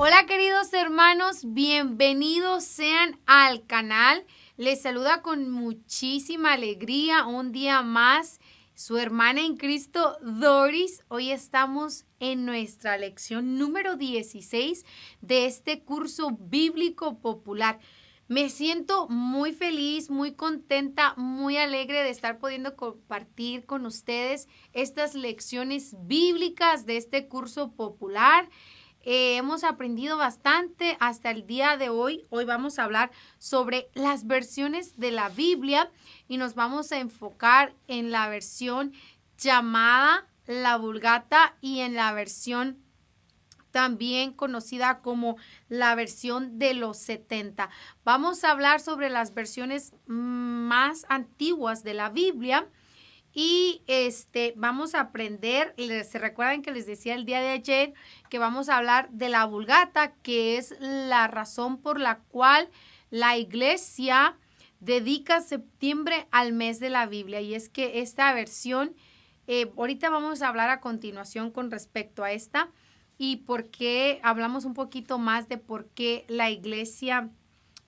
Hola queridos hermanos, bienvenidos sean al canal. Les saluda con muchísima alegría un día más su hermana en Cristo, Doris. Hoy estamos en nuestra lección número 16 de este curso bíblico popular. Me siento muy feliz, muy contenta, muy alegre de estar pudiendo compartir con ustedes estas lecciones bíblicas de este curso popular. Hemos aprendido bastante hasta el día de hoy. Hoy vamos a hablar sobre las versiones de la Biblia y nos vamos a enfocar en la versión llamada la Vulgata y en la versión también conocida como la versión de los 70. Vamos a hablar sobre las versiones más antiguas de la Biblia. Y vamos a aprender, se recuerdan que les decía el día de ayer que vamos a hablar de la Vulgata, que es la razón por la cual la iglesia dedica septiembre al mes de la Biblia. Y es que esta versión, ahorita vamos a hablar a continuación con respecto a esta y por qué hablamos un poquito más de por qué la iglesia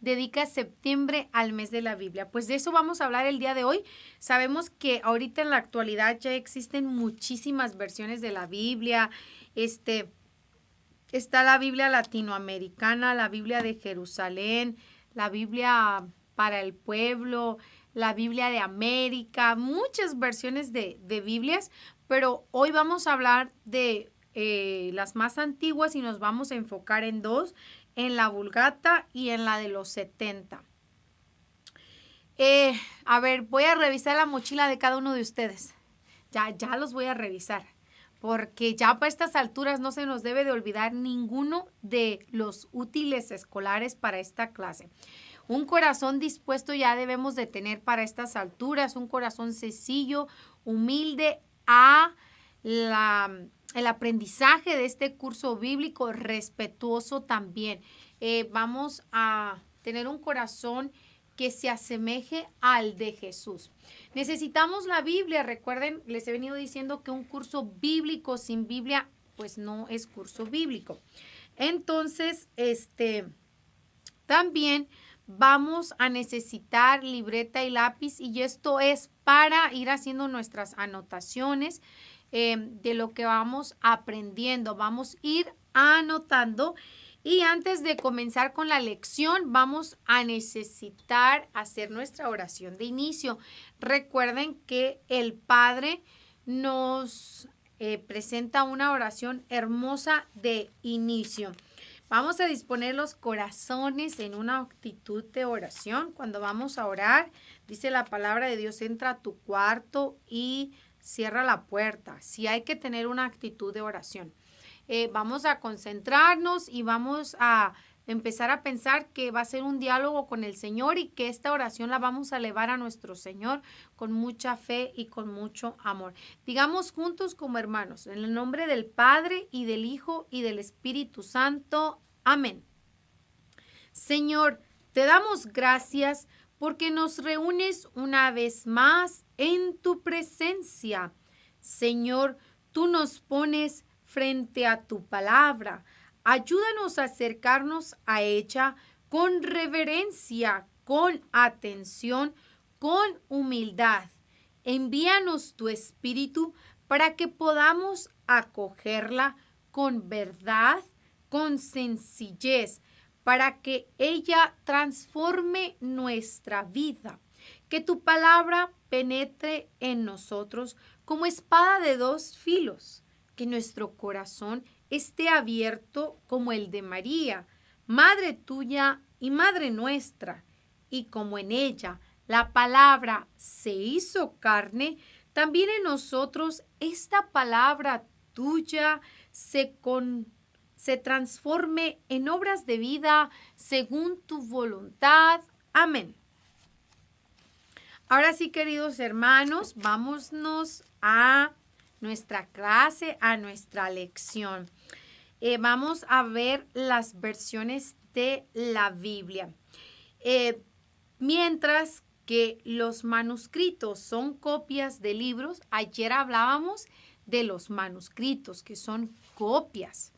dedica septiembre al mes de la Biblia. Pues de eso vamos a hablar el día de hoy. Sabemos que ahorita en la actualidad ya existen muchísimas versiones de la Biblia. Está la Biblia latinoamericana, la Biblia de Jerusalén, la Biblia para el pueblo, la Biblia de América, muchas versiones de Biblias, pero hoy vamos a hablar de las más antiguas y nos vamos a enfocar en dos, en la Vulgata y en la de los 70. A ver, voy a revisar la mochila de cada uno de ustedes. Ya los voy a revisar, porque ya para estas alturas no se nos debe de olvidar ninguno de los útiles escolares para esta clase. Un corazón dispuesto ya debemos de tener para estas alturas, un corazón sencillo, humilde a el aprendizaje de este curso bíblico, respetuoso también. Vamos a tener un corazón que se asemeje al de Jesús. Necesitamos la Biblia. Recuerden, les he venido diciendo que un curso bíblico sin Biblia, pues no es curso bíblico. Entonces, también vamos a necesitar libreta y lápiz y esto es para ir haciendo nuestras anotaciones de lo que vamos aprendiendo. Vamos a ir anotando y antes de comenzar con la lección vamos a necesitar hacer nuestra oración de inicio. Recuerden que el Padre nos presenta una oración hermosa de inicio. Vamos a disponer los corazones en una actitud de oración. Cuando vamos a orar, dice la palabra de Dios, entra a tu cuarto y cierra la puerta. Sí hay que tener una actitud de oración. Vamos a concentrarnos y vamos a empezar a pensar que va a ser un diálogo con el Señor y que esta oración la vamos a elevar a nuestro Señor con mucha fe y con mucho amor. Digamos juntos como hermanos, en el nombre del Padre y del Hijo y del Espíritu Santo. Amén. Señor, te damos gracias porque nos reúnes una vez más en tu presencia. Señor, tú nos pones frente a tu palabra. Ayúdanos a acercarnos a ella con reverencia, con atención, con humildad. Envíanos tu espíritu para que podamos acogerla con verdad, con sencillez, para que ella transforme nuestra vida. Que tu palabra penetre en nosotros como espada de dos filos. Que nuestro corazón esté abierto como el de María, Madre tuya y Madre nuestra. Y como en ella la palabra se hizo carne, también en nosotros esta palabra tuya se transforme en obras de vida según tu voluntad. Amén. Ahora sí, queridos hermanos, vámonos a nuestra clase, a nuestra lección. Vamos a ver las versiones de la Biblia. Mientras que los manuscritos son copias de libros, ayer hablábamos de los manuscritos, que son copias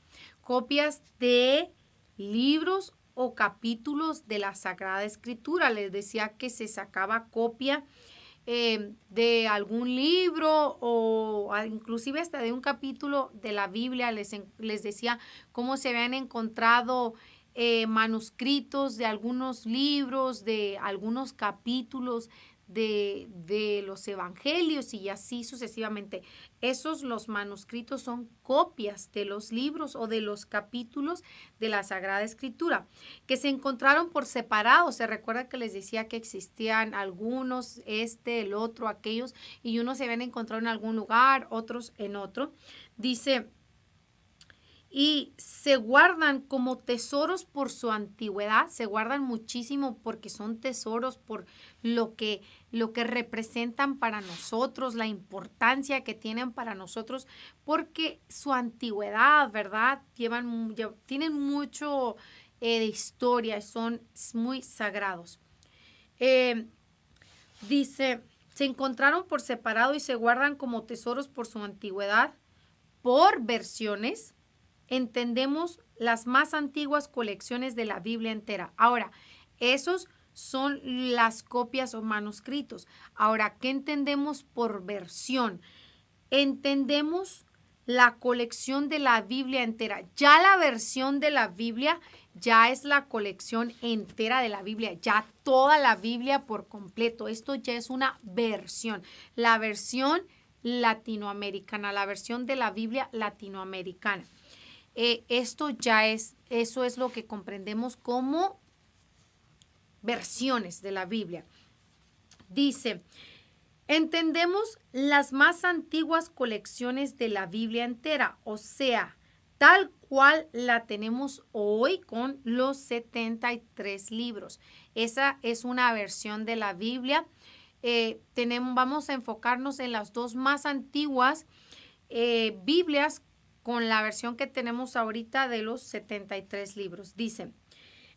de libros o capítulos de la Sagrada Escritura. Les decía que se sacaba copia de algún libro o inclusive hasta de un capítulo de la Biblia. Les decía cómo se habían encontrado manuscritos de algunos libros, de algunos capítulos de los evangelios y así sucesivamente. Los manuscritos son copias de los libros o de los capítulos de la Sagrada Escritura que se encontraron por separado. Se recuerda que les decía que existían algunos, el otro, aquellos, y unos se habían encontrado en algún lugar, otros en otro. Dice, y se guardan como tesoros por su antigüedad, se guardan muchísimo porque son tesoros por lo que representan para nosotros, la importancia que tienen para nosotros, porque su antigüedad, ¿verdad? Tienen mucho de historia, son muy sagrados. Dice, se encontraron por separado y se guardan como tesoros por su antigüedad, por versiones. Entendemos las más antiguas colecciones de la Biblia entera. Ahora, esos son las copias o manuscritos. Ahora, ¿qué entendemos por versión? Entendemos la colección de la Biblia entera. Ya la versión de la Biblia ya es la colección entera de la Biblia, ya toda la Biblia por completo. Esto ya es una versión. La versión latinoamericana, la versión de la Biblia latinoamericana. Eso es lo que comprendemos como versiones de la Biblia. Dice, entendemos las más antiguas colecciones de la Biblia entera, o sea, tal cual la tenemos hoy con los 73 libros. Esa es una versión de la Biblia. Vamos a enfocarnos en las dos más antiguas Biblias con la versión que tenemos ahorita de los 73 libros. Dice,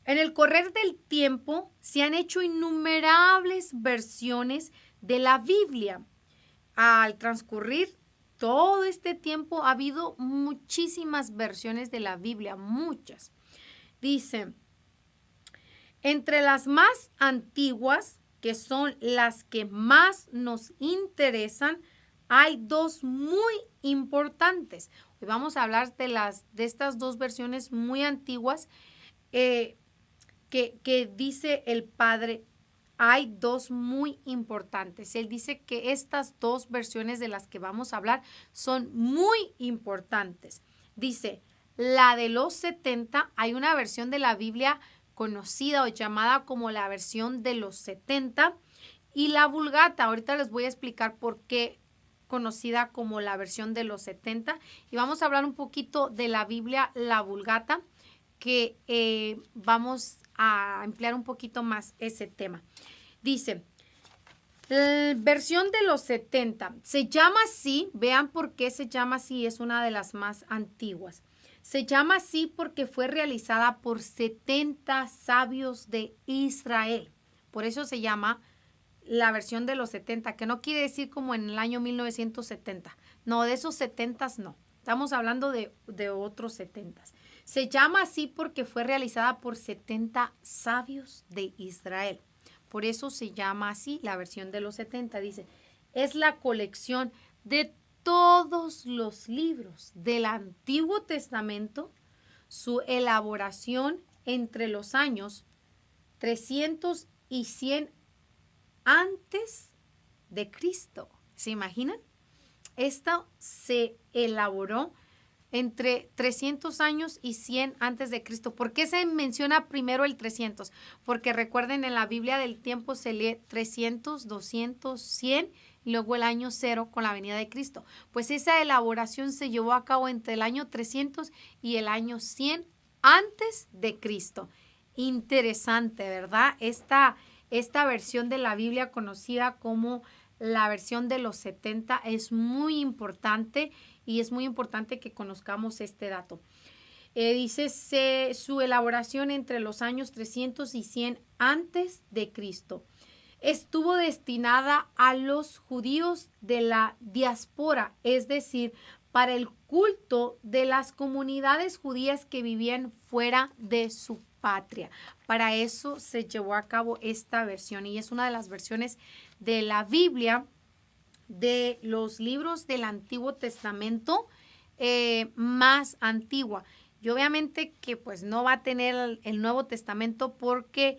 en el correr del tiempo se han hecho innumerables versiones de la Biblia. Al transcurrir todo este tiempo ha habido muchísimas versiones de la Biblia, muchas. Dice, entre las más antiguas, que son las que más nos interesan, hay dos muy importantes. Hoy vamos a hablar de estas dos versiones muy antiguas que dice el Padre. Hay dos muy importantes. Él dice que estas dos versiones de las que vamos a hablar son muy importantes. Dice, la de los 70, hay una versión de la Biblia conocida o llamada como la versión de los 70 y la Vulgata. Ahorita les voy a explicar por qué conocida como la versión de los 70 y vamos a hablar un poquito de la Biblia, la Vulgata, que vamos a emplear un poquito más ese tema. Dice, versión de los 70, se llama así, vean por qué se llama así, es una de las más antiguas. Se llama así porque fue realizada por 70 sabios de Israel. Por eso se llama la versión de los 70, que no quiere decir como en el año 1970. No, de esos 70 no. Estamos hablando de otros 70. Se llama así porque fue realizada por 70 sabios de Israel. Por eso se llama así la versión de los 70. Dice, es la colección de todos los libros del Antiguo Testamento, su elaboración entre los años 300 y 100 antes de Cristo. ¿Se imaginan? Esto se elaboró entre 300 años y 100 antes de Cristo. ¿Por qué se menciona primero el 300? Porque recuerden, en la Biblia del tiempo se lee 300, 200, 100 y luego el año 0 con la venida de Cristo. Pues esa elaboración se llevó a cabo entre el año 300 y el año 100 antes de Cristo. Interesante, ¿verdad? Esta versión de la Biblia conocida como la versión de los 70 es muy importante y es muy importante que conozcamos este dato. Dice su elaboración entre los años 300 y 100 antes de Cristo. Estuvo destinada a los judíos de la diáspora, es decir, para el culto de las comunidades judías que vivían fuera de su patria. Para eso se llevó a cabo esta versión y es una de las versiones de la Biblia, de los libros del Antiguo Testamento más antigua. Y obviamente que pues no va a tener el Nuevo Testamento porque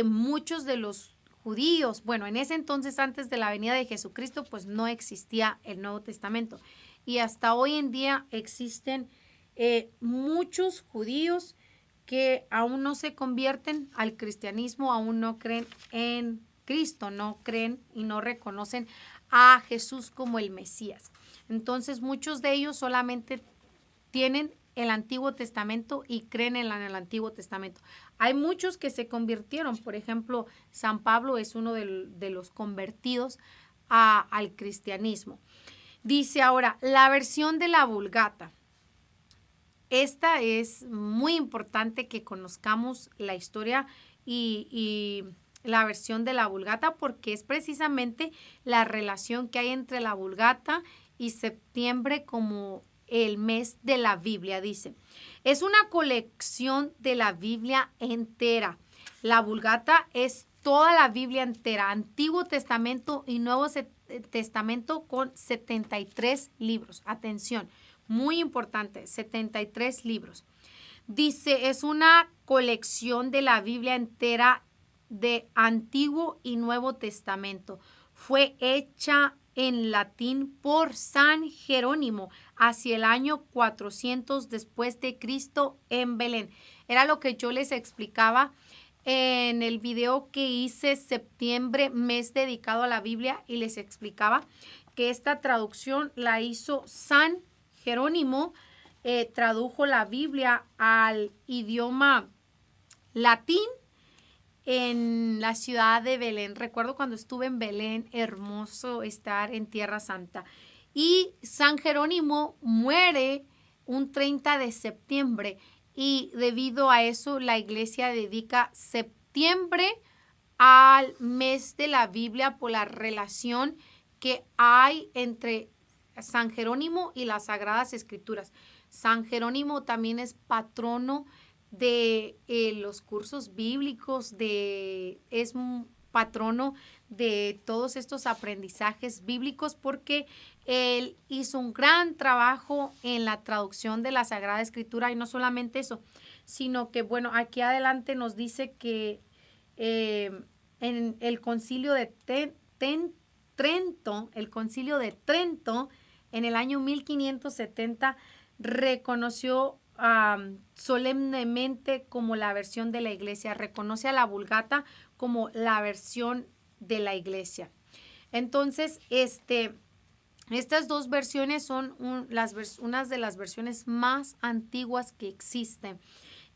muchos de los judíos, bueno, en ese entonces antes de la venida de Jesucristo, pues no existía el Nuevo Testamento. Y hasta hoy en día existen muchos judíos que aún no se convierten al cristianismo, aún no creen en Cristo, no creen y no reconocen a Jesús como el Mesías. Entonces muchos de ellos solamente tienen el Antiguo Testamento y creen en el Antiguo Testamento. Hay muchos que se convirtieron, por ejemplo, San Pablo es uno de los convertidos al cristianismo. Dice ahora, la versión de la Vulgata. Esta es muy importante que conozcamos la historia y la versión de la Vulgata porque es precisamente la relación que hay entre la Vulgata y septiembre como el mes de la Biblia, dice. Es una colección de la Biblia entera. La Vulgata es toda la Biblia entera, Antiguo Testamento y Nuevo Testamento con 73 libros. Atención, muy importante, 73 libros. Dice, es una colección de la Biblia entera de Antiguo y Nuevo Testamento. Fue hecha en latín por San Jerónimo hacia el año 400 después de Cristo en Belén. Era lo que yo les explicaba en el video que hice septiembre, mes dedicado a la Biblia, y les explicaba que esta traducción la hizo San Jerónimo, tradujo la Biblia al idioma latín en la ciudad de Belén. Recuerdo cuando estuve en Belén, hermoso estar en Tierra Santa. Y San Jerónimo muere un 30 de septiembre y debido a eso la iglesia dedica septiembre al mes de la Biblia por la relación que hay entre San Jerónimo y las Sagradas Escrituras. San Jerónimo también es patrono de los cursos bíblicos, es un patrono de todos estos aprendizajes bíblicos porque él hizo un gran trabajo en la traducción de la Sagrada Escritura y no solamente eso, sino que bueno, aquí adelante nos dice que en el concilio de Trento, en el año 1570 reconoció solemnemente como la versión de la iglesia, reconoce a la Vulgata como la versión de la iglesia. Entonces, estas dos versiones son unas de las versiones más antiguas que existen.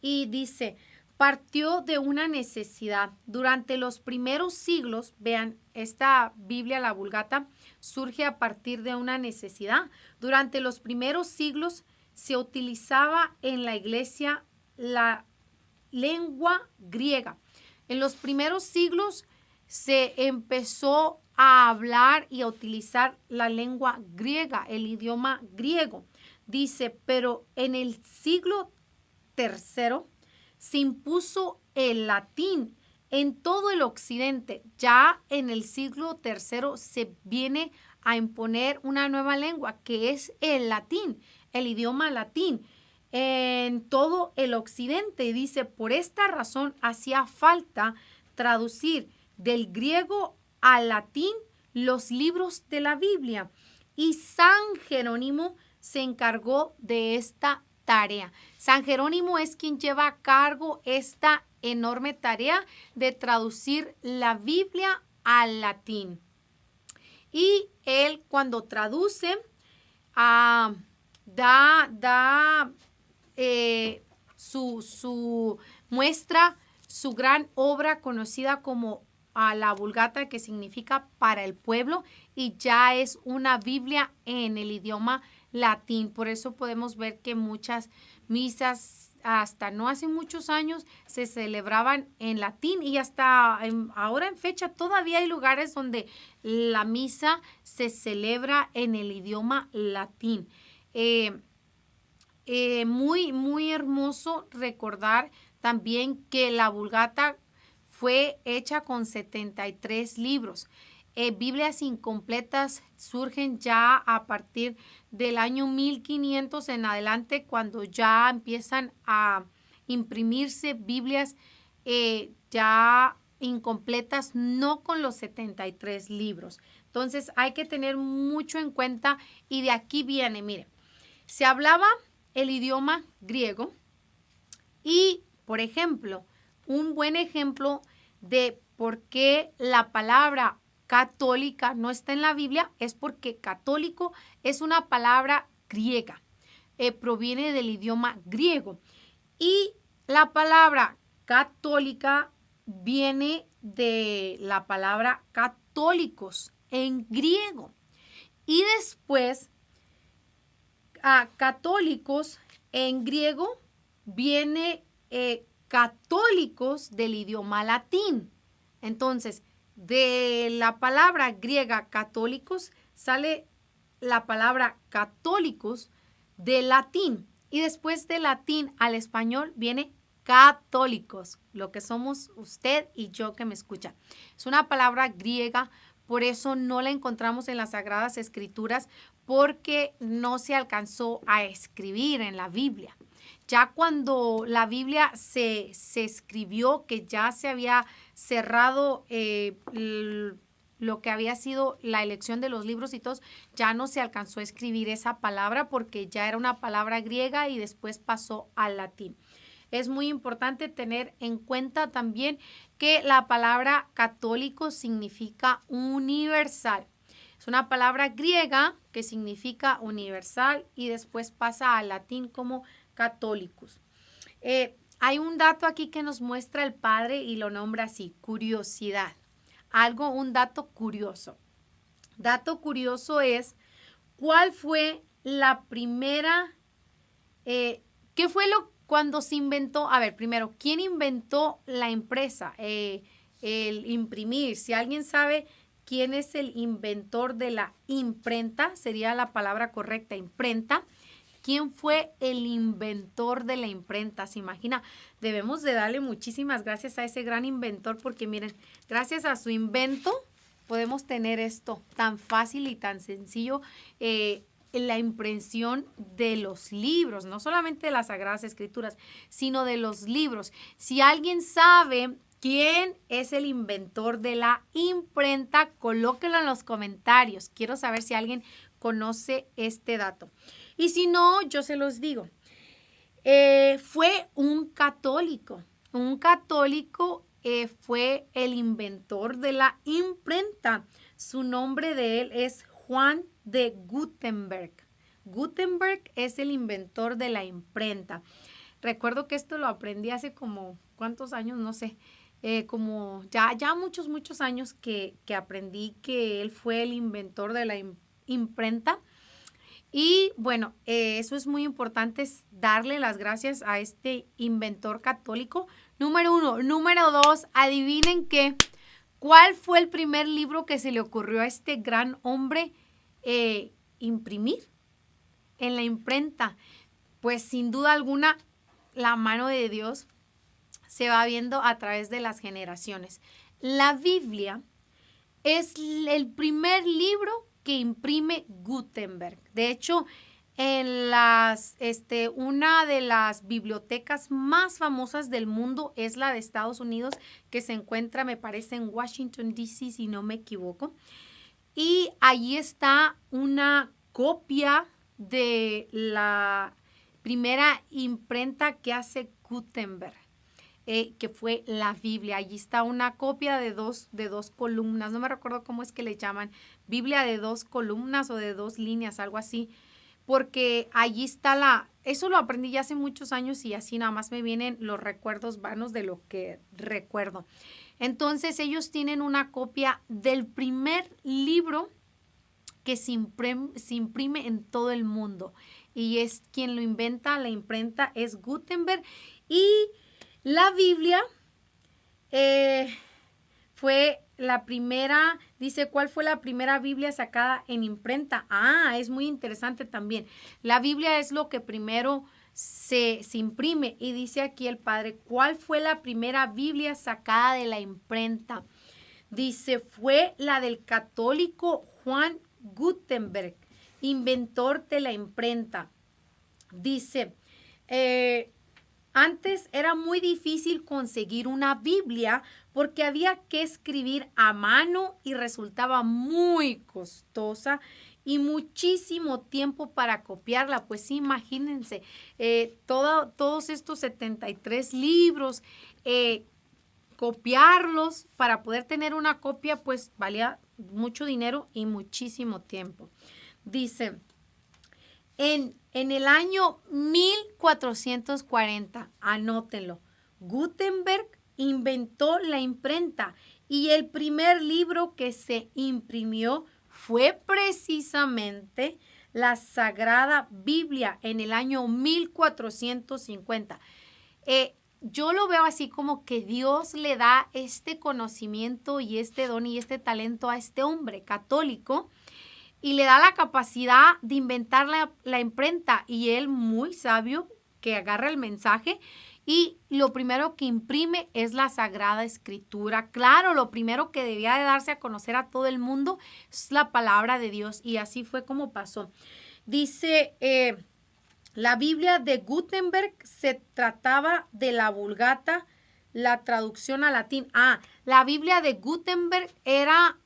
Y dice, partió de una necesidad. Durante los primeros siglos, vean, esta Biblia, la Vulgata, surge a partir de una necesidad. Durante los primeros siglos se utilizaba en la iglesia la lengua griega. En los primeros siglos se empezó a hablar y a utilizar la lengua griega, el idioma griego. Dice, pero en el siglo III se impuso el latín en todo el occidente. Ya en el siglo III se viene a imponer una nueva lengua que es el latín, el idioma latín, en todo el occidente. Dice, por esta razón hacía falta traducir del griego al latín los libros de la Biblia. Y San Jerónimo se encargó de esta tarea. San Jerónimo es quien lleva a cargo esta enorme tarea de traducir la Biblia al latín. Y él cuando traduce, muestra su gran obra conocida como a la Vulgata, que significa para el pueblo, y ya es una Biblia en el idioma latín. Por eso podemos ver que muchas misas hasta no hace muchos años se celebraban en latín y hasta ahora en fecha todavía hay lugares donde la misa se celebra en el idioma latín. Muy, muy hermoso recordar también que la Vulgata fue hecha con 73 libros. Biblias incompletas surgen ya a partir del año 1500 en adelante, cuando ya empiezan a imprimirse Biblias ya incompletas, no con los 73 libros. Entonces hay que tener mucho en cuenta, y de aquí viene, mire, se hablaba el idioma griego y, por ejemplo, un buen ejemplo de por qué la palabra católica no está en la Biblia es porque católico es una palabra griega, proviene del idioma griego, y la palabra católica viene de la palabra católicos en griego, y después a católicos en griego viene católicos del idioma latín. Entonces, de la palabra griega católicos sale la palabra católicos del latín, y después del latín al español viene católicos, lo que somos usted y yo que me escucha. Es una palabra griega, por eso no la encontramos en las Sagradas Escrituras, porque no se alcanzó a escribir en la Biblia. Ya cuando la Biblia se escribió, que ya se había cerrado lo que había sido la elección de los libros y todos, ya no se alcanzó a escribir esa palabra porque ya era una palabra griega y después pasó al latín. Es muy importante tener en cuenta también que la palabra católico significa universal. Es una palabra griega que significa universal y después pasa al latín como católicos. Hay un dato aquí que nos muestra el padre y lo nombra así: curiosidad. Un dato curioso. Dato curioso es: ¿cuál fue la primera? ¿Qué fue cuando se inventó? A ver, primero, ¿quién inventó la impresa? El imprimir. Si alguien sabe quién es el inventor de la imprenta, sería la palabra correcta, imprenta. ¿Quién fue el inventor de la imprenta? ¿Se imagina? Debemos de darle muchísimas gracias a ese gran inventor, porque miren, gracias a su invento podemos tener esto tan fácil y tan sencillo, la impresión de los libros, no solamente de las Sagradas Escrituras, sino de los libros. Si alguien sabe quién es el inventor de la imprenta, colóquelo en los comentarios. Quiero saber si alguien conoce este dato. Y si no, yo se los digo. Fue un católico. Un católico fue el inventor de la imprenta. Su nombre de él es Juan de Gutenberg. Gutenberg es el inventor de la imprenta. Recuerdo que esto lo aprendí hace como, ¿cuántos años? No sé. Como ya muchos años que aprendí que él fue el inventor de la imprenta. Y bueno, eso es muy importante, es darle las gracias a este inventor católico. Número 1. Número 2, adivinen qué. ¿Cuál fue el primer libro que se le ocurrió a este gran hombre imprimir en la imprenta? Pues sin duda alguna, la mano de Dios se va viendo a través de las generaciones. La Biblia es el primer libro que imprime Gutenberg. De hecho, en una de las bibliotecas más famosas del mundo es la de Estados Unidos, que se encuentra, me parece, en Washington, D.C., si no me equivoco. Y allí está una copia de la primera imprenta que hace Gutenberg, que fue la Biblia. Allí está una copia de dos columnas. No me recuerdo cómo es que le llaman. Biblia de 2 columnas o de 2 líneas, algo así. Porque allí está eso lo aprendí ya hace muchos años y así nada más me vienen los recuerdos vanos de lo que recuerdo. Entonces ellos tienen una copia del primer libro que se imprime en todo el mundo. Y es quien lo inventa, la imprenta, es Gutenberg. Y la Biblia fue la primera, dice, ¿cuál fue la primera Biblia sacada en imprenta? Es muy interesante también. La Biblia es lo que primero se imprime y dice aquí el padre, ¿cuál fue la primera Biblia sacada de la imprenta? Dice, fue la del católico Juan Gutenberg, inventor de la imprenta. Dice, antes era muy difícil conseguir una Biblia porque había que escribir a mano y resultaba muy costosa y muchísimo tiempo para copiarla. Pues sí, imagínense, todos estos 73 libros, copiarlos para poder tener una copia, pues valía mucho dinero y muchísimo tiempo. Dice, en el año 1440, anótenlo, Gutenberg inventó la imprenta y el primer libro que se imprimió fue precisamente la Sagrada Biblia en el año 1450. Yo lo veo así como que Dios le da este conocimiento y este don y este talento a este hombre católico y le da la capacidad de inventar la imprenta y él, muy sabio, que agarra el mensaje y lo primero que imprime es la Sagrada Escritura. Claro, lo primero que debía de darse a conocer a todo el mundo es la palabra de Dios y así fue como pasó. Dice, la Biblia de Gutenberg se trataba de la Vulgata, la traducción al latín. La Biblia de Gutenberg era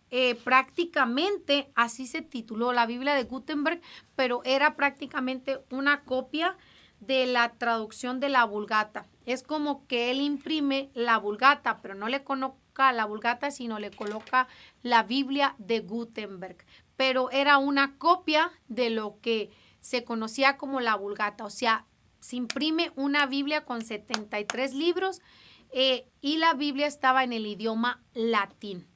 prácticamente, así se tituló la Biblia de Gutenberg, pero era prácticamente una copia de la traducción de la Vulgata. Es como que él imprime la Vulgata, pero no le coloca la Vulgata, sino le coloca la Biblia de Gutenberg. Pero era una copia de lo que se conocía como la Vulgata. O sea, se imprime una Biblia con 73 libros y la Biblia estaba en el idioma latín.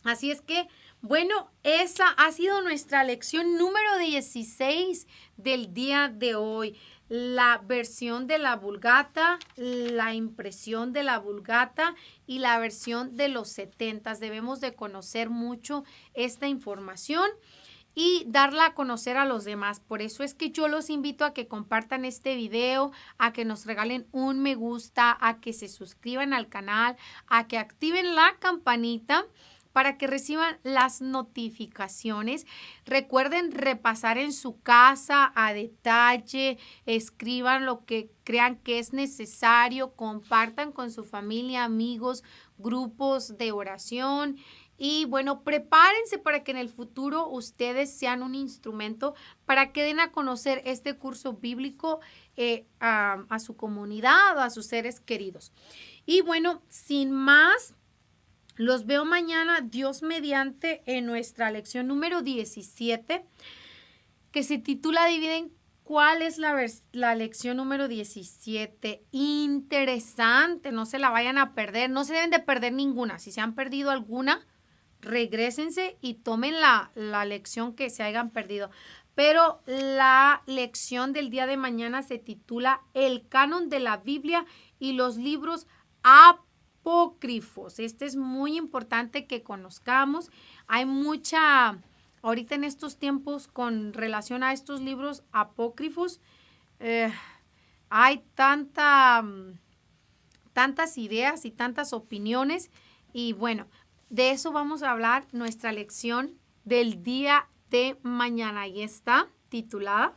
Así es que, bueno, esa ha sido nuestra lección número 16 del día de hoy. La versión de la Vulgata, la impresión de la Vulgata y la versión de los 70. Debemos de conocer mucho esta información y darla a conocer a los demás. Por eso es que yo los invito a que compartan este video, a que nos regalen un me gusta, a que se suscriban al canal, a que activen la campanita para que reciban las notificaciones. Recuerden repasar en su casa a detalle, escriban lo que crean que es necesario, compartan con su familia, amigos, grupos de oración. Y bueno, prepárense para que en el futuro ustedes sean un instrumento para que den a conocer este curso bíblico a su comunidad o a sus seres queridos. Y bueno, sin más, los veo mañana, Dios mediante, en nuestra lección número 17, que se titula Adivinen cuál es la lección número 17. Interesante, no se la vayan a perder, no se deben de perder ninguna. Si se han perdido alguna, regrésense y tomen la lección que se hayan perdido. Pero la lección del día de mañana se titula El canon de la Biblia y los libros apócrifos. Este es muy importante que conozcamos. Hay mucha, ahorita en estos tiempos, con relación a estos libros apócrifos, hay tantas ideas y tantas opiniones. Y bueno, de eso vamos a hablar nuestra lección del día de mañana. Ahí está titulada.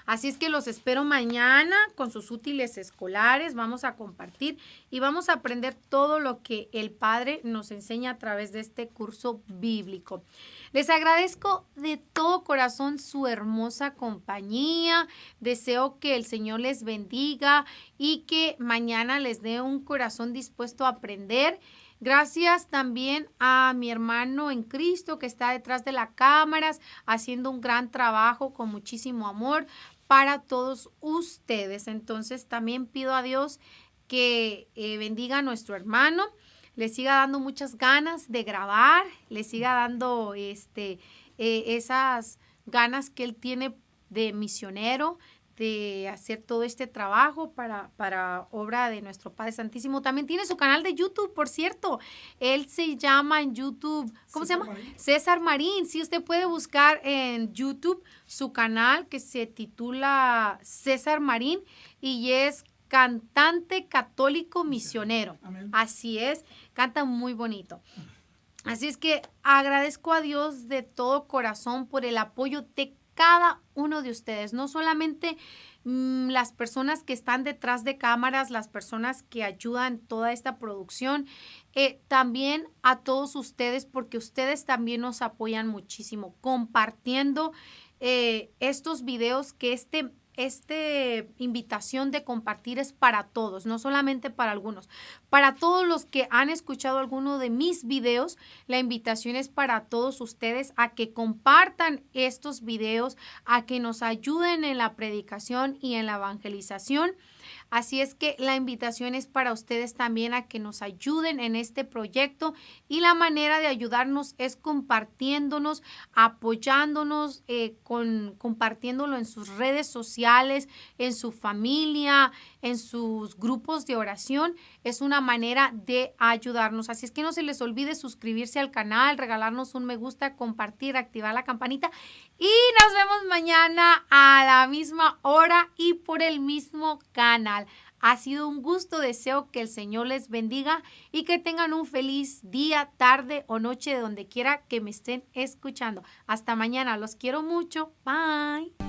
Así es que los espero mañana con sus útiles escolares. Vamos a compartir y vamos a aprender todo lo que el Padre nos enseña a través de este curso bíblico. Les agradezco de todo corazón su hermosa compañía. Deseo que el Señor les bendiga y que mañana les dé un corazón dispuesto a aprender. Gracias también a mi hermano en Cristo que está detrás de las cámaras haciendo un gran trabajo con muchísimo amor para todos ustedes. Entonces también pido a Dios que bendiga a nuestro hermano, le siga dando muchas ganas de grabar, le siga dando esas ganas que él tiene de misionero, de hacer todo este trabajo para obra de nuestro Padre Santísimo. También tiene su canal de YouTube, por cierto. Él se llama en YouTube, ¿cómo se llama? Marín. César Marín. Sí, usted puede buscar en YouTube su canal que se titula César Marín y es cantante católico misionero. Amén. Así es, canta muy bonito. Así es que agradezco a Dios de todo corazón por el apoyo de cada uno de ustedes, no solamente las personas que están detrás de cámaras, las personas que ayudan toda esta producción, también a todos ustedes, porque ustedes también nos apoyan muchísimo compartiendo estos videos que invitación de compartir es para todos, no solamente para algunos. Para todos los que han escuchado alguno de mis videos, la invitación es para todos ustedes a que compartan estos videos, a que nos ayuden en la predicación y en la evangelización. Así es que la invitación es para ustedes también a que nos ayuden en este proyecto y la manera de ayudarnos es compartiéndonos, apoyándonos, compartiéndolo en sus redes sociales, en su familia, en sus grupos de oración. Es una manera de ayudarnos. Así es que no se les olvide suscribirse al canal, regalarnos un me gusta, compartir, activar la campanita y nos vemos mañana a la misma hora y por el mismo canal. Ha sido un gusto, deseo que el Señor les bendiga y que tengan un feliz día, tarde o noche de donde quiera que me estén escuchando. Hasta mañana, los quiero mucho. Bye.